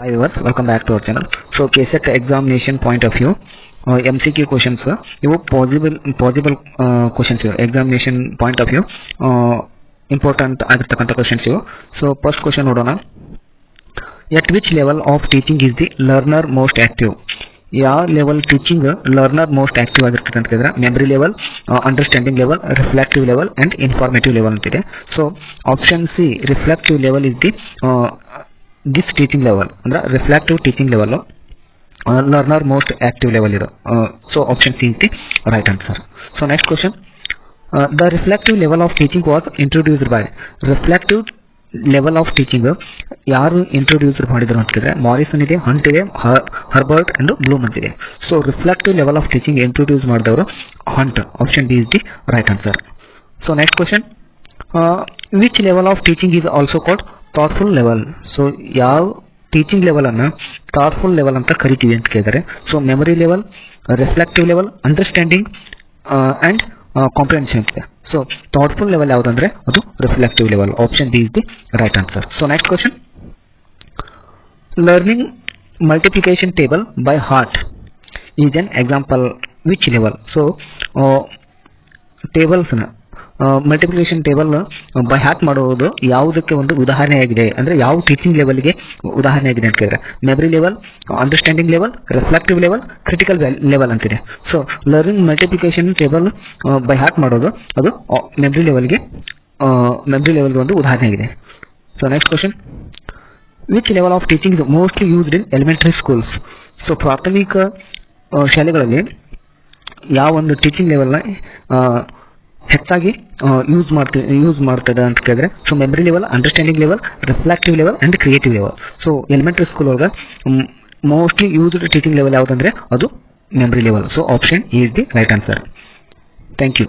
Hi viewers, welcome back to our channel. So KSET examination point of view, MCQ questions ಇವು possible questions ಇವು examination point of view important ಆಗಿರತಕ್ಕಂತ questions ಇವು. So first question ನೋಡೋಣ. At which level of teaching is the learner most active? ಯಾವ level teaching learner most active ಆಗಿರ್ತದೆ ಅಂತ ಹೇಳಿದ್ರೆ memory level, understanding level, reflective level and informative level ಅಂತಿದೆ. So option C reflective level is the this teaching level ಅಂದ್ರೆ reflective teaching level learner most active level ಇದು. So option C is the right answer. So next question, the reflective level of teaching was introduced by. Reflective level of teaching ಯಾರು introduce ಮಾಡಿದ್ರು ಅಂತಿದ್ರೆ Morrison ಇದೆ, Hunt ಇದೆ, Herbart and Bloom ಅಂತಿದೆ. So reflective level of teaching introduce ಮಾಡಿದವರು Hunt. Option D is the right answer. So next question, which level of teaching is also called thoughtful level. So ಯಾವ teaching level ಅನ್ನ thoughtful level ಅಂತ ಕರಿತೀವಿ ಅಂತ ಕೇಳಿದರೆ, so memory level, reflective level, understanding and comprehension ಇದೆ. So thoughtful level ಯಾವುದಂದ್ರೆ ಅದು reflective level. Option D is the right answer. So next question, learning multiplication table by heart is an example which level. So ಟೇಬಲ್ಸ್ನ multiplication table by heart ಮಾಡುವುದು ಯಾವುದಕ್ಕೆ ಒಂದು ಉದಾಹರಣೆಯಾಗಿದೆ ಅಂದರೆ ಯಾವ ಟೀಚಿಂಗ್ ಲೆವೆಲ್ಗೆ ಉದಾಹರಣೆಯಾಗಿದೆ ಅಂತ ಕೇಳಿದ್ರೆ memory level, understanding level, reflective level, critical level ಅಂತಿದೆ. So learning multiplication table by heart ಮಾಡೋದು ಅದು ಮೆಮರಿ ಲೆವೆಲ್ಗೆ ಒಂದು ಉದಾಹರಣೆಯಾಗಿದೆ. So next question, which level of teaching is mostly used in elementary schools. So ಪ್ರಾಥಮಿಕ ಶಾಲೆಗಳಲ್ಲಿ ಯಾವ ಒಂದು ಟೀಚಿಂಗ್ ಲೆವೆಲ್ನ ಹೆಚ್ಚಾಗಿ ಯೂಸ್ ಮಾಡ್ತದೆ ಅಂತ ಕೇಳಿದ್ರೆ, so memory level, understanding level, reflective level and creative level. So elementary school ಒಳಗೆ ಮೋಸ್ಟ್ಲಿ ಯೂಸ್ಡ್ ಟೀಚಿಂಗ್ ಲೆವೆಲ್ ಯಾವುದಂದ್ರೆ ಅದು memory level. So option is the right answer. Thank you.